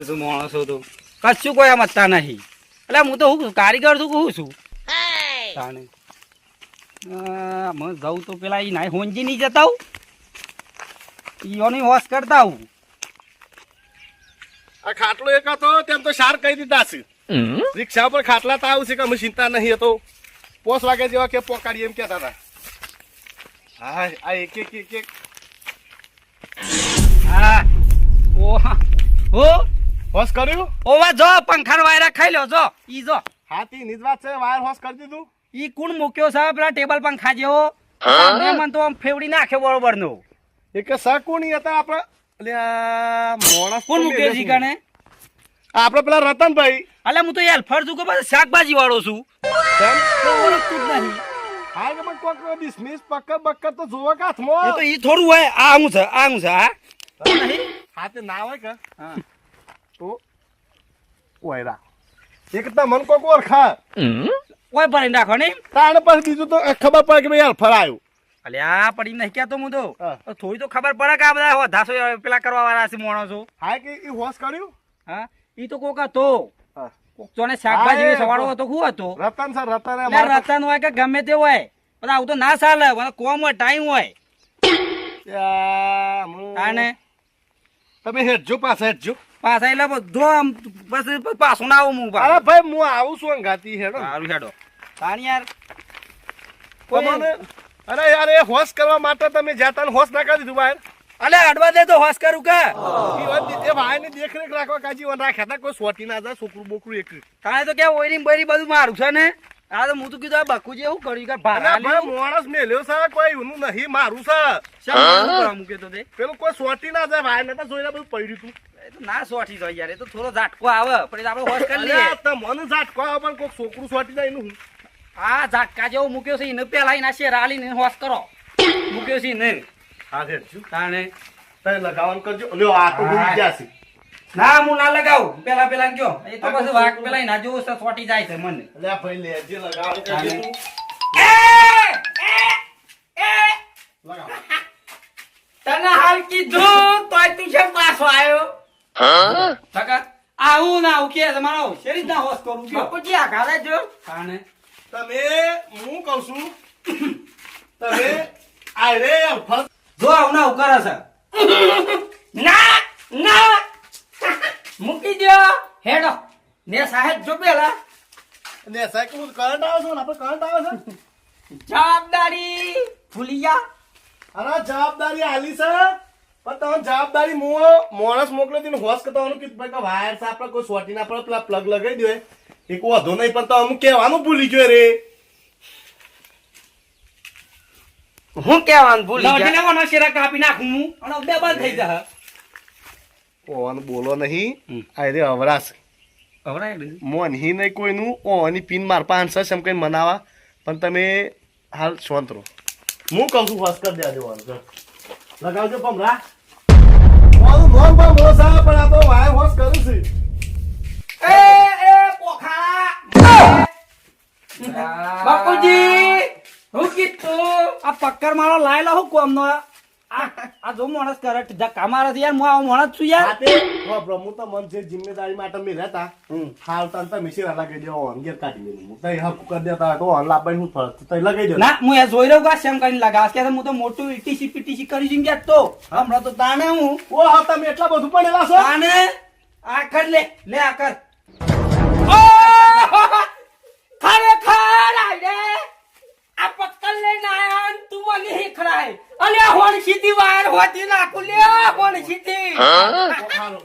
તું માણસો તો કશું કોઈ મતતા નહીં. એટલે હું તો હું કારીગર છું હું છું તાણે મને જવું તો પેલા ઈ નાય હોંજી નહીં જતા હું ઈઓની હોશ કરતા હું. આ ખાટલો એક હતો તેમ તો સાર કહી દીધા છે. રિક્ષા ઉપર ખાટલા તો આવું છે કે અમે ચિંતા નહીં હતો. 5 વાગે જેવા કે પોકાડી એમ કહેતા હતા. હા આ એક હા ઓ હોશ કર્યું. ઓવા જો પંખાનો વાયરા ખાઈ લો જો ઈ જો હાથી નિજવાત છે વાયર હોશ કરી દીધું. ઈ કોણ મૂક્યો છે પેલા ટેબલ પંખા જેવો મને તો આમ ફેવડી નાખ્યો બરોબર નો. એક સકુણી હતા આપણે મોણસ કોણ મૂક્યો છે કણે આપણે પેલા રતનભાઈ. અલે હું તો હેલ્ફર છું કે પછી શાકભાજી વાળો છું ઓળખતું જ નહીં. હા કે મને કોક ડિસમિસ પક્કર બક્કર તો જોવા કે હાથમાં. એ તો ઈ થોડું હોય આ હું છે હા હાથે ના હોય કે તો ઓયરા એક તો મન કોક ઓળખા કોઈ ભરી નાખો નહીં તાણે પછી બીજું તો ખબર પડે કે ભાઈ હેલ્ફર આવ્યું. અલે આ પડી નહીં ક્યાં તો હું તો હા. થોડી તો ખબર પડે કે આ બધા ધાસો પેલા કરવા વાળા છે માણસો. હા કે એ હોશ કર્યું. હા ઈ તો કોક હતો હા. કોક ચોને શાકભાજી સવાળો હતો શું હતો રતન સર રતન એટલે રતન હોય કે ગમે તે હોય પણ આવું તો ના ચાલે કોમ હોય ટાઈમ હોય તાને તમે હેઠજો પાછા હેઠજો. પાછા એટલે બધો આમ પછી પાછું ના આવું હું અરે ભાઈ હું આવું છું અંગાતી હેડો. સારું હેડો તાણ યાર તમને અરે યાર એ હોશ કરવા માટે તમે જાતા ને હોશ ના કરી દીધું બહાર. અલે અડવા દે તો હોશ કરું કે એ ભાઈ ની દેખરેખ રાખવા કાજી વન રાખ્યા હતા કોઈ સોટી ના જાય છોકરું બોકરું એક. તાણે તો ક્યાં ઓયરી બૈરી બધું મારું છે ને આ તો હું તો કીધું આ બકુજી એવું કર્યું કે ભાડા માણસ મેલ્યો છે કોઈ એનું નહીં મારું છે. મૂકે તો તે પેલું કોઈ સોટી ના જાય ભાઈ ને તો જોઈને બધું પડ્યું તું. એ તો ના સોટી જાય યાર એ તો થોડો ઝાટકો આવે પણ આપણે હોશ કરી લઈએ. મને ઝાટકો આવે પણ કોઈ છોકરું સોટી જાય એનું. આ ઝાટકા જેવો મૂક્યો છે એને પેલા આઈને શેર આલીને હોશ કરો મૂક્યો છે ને હા હેઠજો તાણે તમે લગાવવાનું કરજો. લ્યો આ તો ભૂલી ગયા છે. ના હું ના લગાવું પેલા કયો એ તો પછી વાક પેલા ના જોવું છે સોટી જાય છે મને. લે ભાઈ લેજે લગાવવાનું કરજો તું. લગાવ. તને હાલ કીધું તોય તું છે પાછો આવ્યો કાકા આવું ના આવું કે તમારો શેરી ના હોશ કરું કયો પછી આ ઘરે જો તાણે તમે હું કહું છું તમે આ રે ફળ જો આવું ના કરે છે ના ના મૂકી દો હેડો ને સાહેબ જો પેલા ને સાયકલ કરંટ આવે છે ને આપણે કરંટ આવે છે. જવાબદારી ભૂલી જા. અરે જવાબદારી આલી છે પણ તમે જવાબદારી માણસ મોકલી દીને હોશ કરવાનું કીધું ભાઈ કે વાયર છે આપણે કોઈ સોટી ના પડે પેલા પ્લગ લગાવી દે એક વધુ નહીં પણ તો અમુક કહેવાનું ભૂલી ગયો રે. હું કેવાનું ભૂલી ગયા લેવાનો શેરા કાપી નાખું હું અને બે બંધ થઈ જા. ઓન બોલો નહીં આ રે અવરાશ અવરાય મોન હી નહીં કોઈનું ઓની પિન માર પાંચ છે એમ કઈ મનાવા પણ તમે હાલ શાંત રહો. હું કહું છું હોશ કરી દેજો લગાવજો પમરા મારું મોન પણ બોલો સાહેબ પણ આ તો વાયર હોશ કરું છું. એ પોખા બાપુજી હું કીધું આ પક્કર મારો લાયેલો હું કોમનો આ જો માણસ કરે ધક્કા મારે યાર હું આવો માણસ છું યાર. હું તો મન છે જિમ્મેદારી માટે મેં રહેતા હાલ તને મિશી લગાવી દો અંગેર કાઢી મેલું તઈ હક કરી દેતા તો લાભાઈ હું ફરત તઈ લગાવી દો ના હું એ જોઈ રહ્યો કે સેમ કરીને લગાવ કે હું તો મોટું ઈટીસી પીટીસી કરી છું કે તો હમણાં તો તાને હું ઓ હા તમે એટલા બધું પડેલા છો તાને આ કર લે આ કર ખરેખર આડે આ પક્કર લઈને આયા ને તું મને હીખરાય અલે હોણ સીધી વાર હોતી નાખું લે હોણ સીધી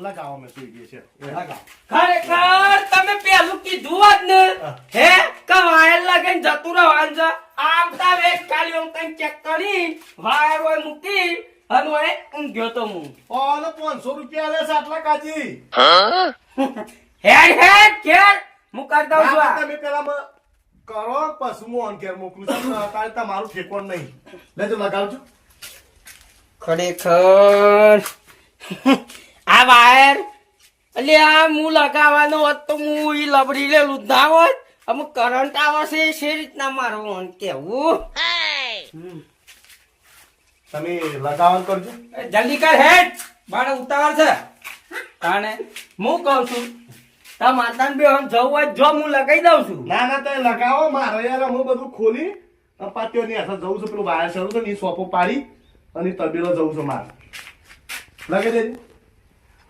લગાવો મેં સુઈ ગઈ છે લગાવો. ખરેખર તમે પેલું કીધું જ ને હે કે વાયર લગાઈને જતું રહેવાનું છે આવતા વેક ખાલી હું કઈ ચેક કરી વાયર હોય મૂકી અને હોય ઊંઘ્યો તો હું ઓને 500 રૂપિયા લે છે આટલા કાજી હેડ ઘેર હું કરી દઉં છું આ. તમે પેલા કરો પછી હું ઓન કેર મોકલું છું તારે તમારું ઠેકોણ નહીં લેજો લગાવજો. ખરેખર આ વાયર એટલે આ હું લગાવવાનો હોત તો હું ઈ લબડી લેલું જ ના હોત અમુક કરંટ આવે છે એ રીતના મારું કેવું તમે લગાવવાનું કરજો. જલ્દી કર હેડ મારે ઉતાવળ છે તાણે હું કહું છું તા માતાને બે આમ જવું હોય જો હું લગાઈ દઉં છું. ના ના તમે લગાવો મારે યાર હું બધું ખોલી પાટીઓની હાથે જવું છું પેલું વાયર શરૂ છે ને એ સોપો પાડી અને તબેલો જવું છું મારે લગાઈ દેજો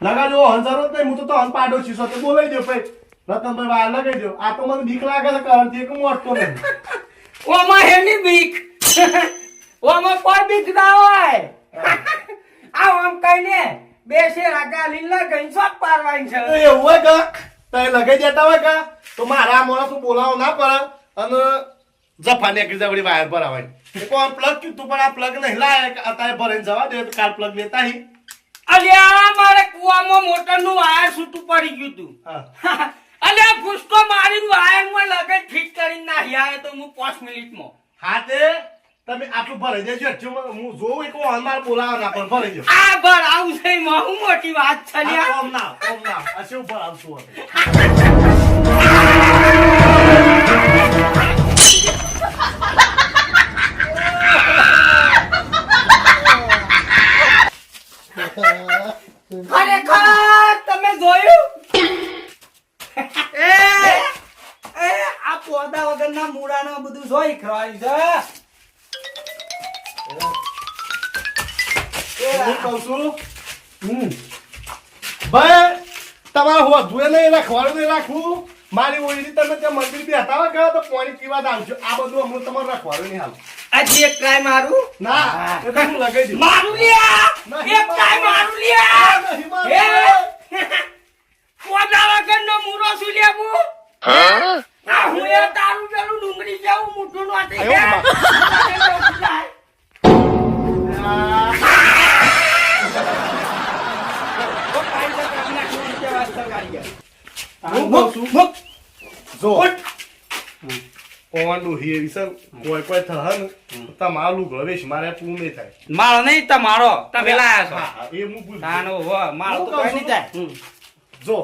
લગાજો હંસારો નહીં હું તો હન પાડો છું સાથે બોલાઈ દો ભાઈ રતનભાઈ વાયર લગાઈ દો આ તો મને બીક લાગે છે કરંટ એક હું અટતો નહીં ઓમાં હેની બીક ઓમાં કોઈ બીક ના હોય આમ કઈને બે શેર આગા લીલા ગઈ શોખ પારવાની છે. એવું હોય કે તમે લગાઈ દેતા હોય કે તો મારા માણસ બોલાવો ના પડે અને જફા નીકળી જાય વળી વાયર પર આવવાની કોણ પ્લગ કીધું પણ આ પ્લગ નહીં લાય અત્યારે ભરીને જવા દે તો કાલ પ્લગ લેતા હી અલ્યા મારે કુવામાં મોટર નું વાયર છૂટું પડી ગયું તું. હા અલ્યા ફૂસકો મારીને વાયર માં લગે ફિટ કરીને નાહી આવે તો હું 5 મિનિટમાં. હા તે તમે આટલું ભરાઈ દેજો હું જોઉં એક અમાર બોલાવા ના પણ ભરાઈ દો આ બર આવું છે બહુ મોટી વાત છે લ્યા. કોમ ના આ શું ઉપર આવશું હવે ખરેખર તમે જોયું એ આ પોદા વગરના મૂળાના બધું જોઈ ખવાય છે. હું કહું છું ભાઈ તમારે હોધું નહીં રાખવાનું નહીં રાખવું મારી ઓઈડી તમે ત્યાં મંદિર બી હતા ગયા તો પાણી પીવા જ આવજો આ બધું હું તમારે રાખવાનું નહીં હાલ આજે એક ટ્રાય મારું ના એ તો હું લગાઈ દઉં મારું લ્યા એક ટ્રાય મારું લ્યા નહીં મારું. પોદા વગરનો મૂળો શું લેવું આ હું એ તારું પેલું ડુંગળી જેવું મોટું નોતી હું કહું છું જો ઓવાનું હિયરી સર કોઈ થહન તમારું લુગડો વેશ મારે પૂરું નહીં થાય મારો નહીં તમારો તમે લાયા છો. હા, એ હું ભૂલ તાનો હો મારો હું તો કહું કઈ નહીં છું. થાય. જો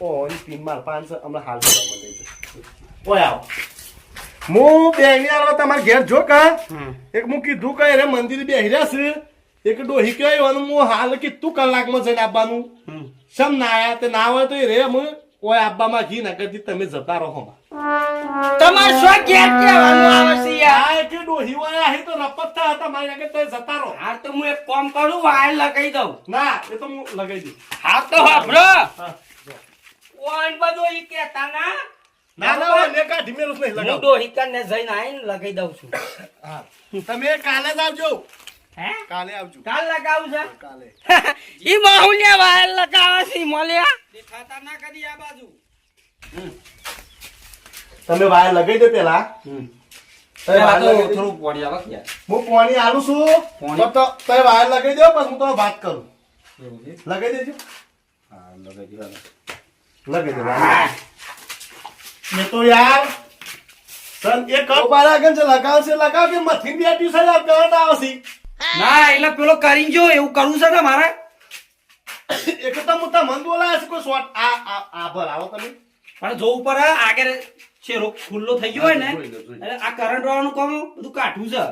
ઓની પિન માર 500 હમણાં હાલ કરવા દે છે ઓય આવો હું બેની આલો તમાર ઘેર જો કા એક હું કીધું કે રે મંદિર બેહી રહ્યા છે એક ડોહી કહેવાય અને હું હાલ કીધું કલાકમાં જઈને આવવાનું સમ ના આયા તે ના હોય તો એ રે હું ઓય આબ્બામાં ઘી ના કરતી તમે જતા રહો તમાર શું ઘેર કહેવાનું આવે છે યાર? આ કે ડોહી હોય આ તો રપત થા હતા મારી આગળ તો જતા રહો હાર તો હું એક કામ કરું વાયર લગાઈ દઉં. ના એ તો હું લગાઈ દઉં હા તો હાભળો હા ઓન બધું ઈ કહેતા ના ના ના ઓય ને કાઢી મેલું નહીં હું લગાવ ડોહી કને જઈને આઈને લગાઈ દઉં છું. હા તમે કાલે જ આવજો હે કાલે આવજો કાલ લગાવું છે કાલે ઈ માહુલિયા વાયર લગાવે છે મોલ્યા દેખાતા ના કદી આ બાજુ. તમે વાયર લગાઈ દો પેલા તમે વાયર લગાઈ દો. થોડું પોડી આવે કે યાર. હું પાણી આલું છું પાણી? તો તમે વાયર લગાઈ દો પછી હું તમે વાત કરું લગાઈ દેજો હા લગાઈ દો. લગાઈ દો વાયર. મેં તો યાર સન એ કપ બાર આગળ છે લગાવશે લગાવ કે મથી બેઠી છે યાર કરંટ આવશે ના એટલે પેલો કરીને જો એવું કરવું છે કે મારે એક તો હું તમને બોલાયા છે કોઈ શોર્ટ આ ભર આવો તમે પણ જો ઉપર આગળ શેરો ખુલ્લો થઈ ગયો હોય ને જોઈ લો, જોઈ લો. એટલે આ કરંટ વાળાનું કામ બધું કાઠું છે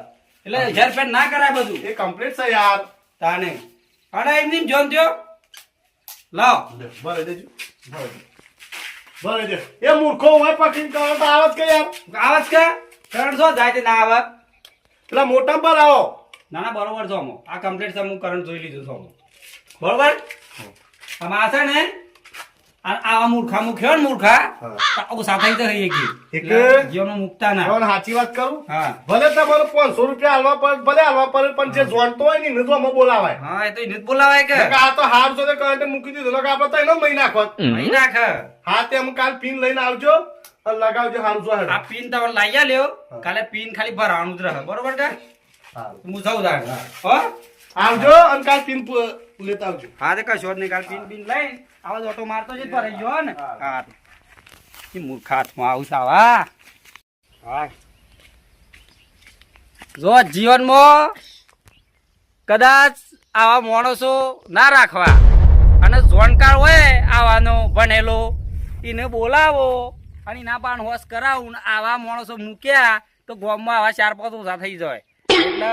એટલે હેરફેર ના કરાય બધું એ કમ્પ્લીટ છે યાર તાને અરે એમની જોન થયો લાવ ભરે દેજો ભરે દે એ મૂર્ખો હોય પકડીને કરંટ આવે જ કે યાર આવાજ કે કરંટ જો જાય તે ના આવે પેલા મોટા પર આવો ના ના બરોબર છો અમો આ કમ્પ્લીટ છે હું કરંટ જોઈ લીધું છું અમો બરોબર આમાં છે ને આ મૂર્ખા મૂખ્યો ને મૂર્ખા આવું સાથે તો થઈ એક ગઈ જીવનો મુકતા ના હવે સાચી વાત કરું હા ભલે તમારે 500 રૂપિયા હાલવા પડે ભલે હાલવા પડે પણ જે જોણતો હોય ને એને તો અમે બોલાવાય હા એ તો એને જ બોલાવાય કે નકર આ તો હાર છો તો કરંટ મૂકી દીધો નકર આપણે તો એનો મહી નાખો નહીં નાખ હા તે અમે કાલ પીન લઈને આવજો અને લગાવજો હારું જો આ પિન તમે લાવ્યા લ્યો કાલે પિન ખાલી ભરવાનું જ રહે બરોબર કે હું જાઉં તાણ હો આવજો અને કાલ પીન લેતા આવજો હા તે કશો જ નહીં કાલે પિન પિન લઈ આવા ઓટો મારતો જ ભરાઈ ગયો ને હા એ મૂર્ખા હાથમાં આવું છે આવા હા જો જીવનમાં કદાચ આવા માણસો ના રાખવા અને જોણકાર હોય આવાનો ભણેલો એને બોલાવો અને એના પાન હોશ કરાવું આવા માણસો મૂક્યા તો ગામમાં આવા 4-5 ઓછા થઈ જાય એટલે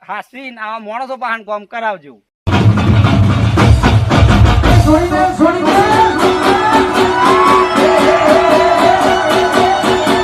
હાસવીને આવા માણસો પાન કામ કરાવજો છોડી દે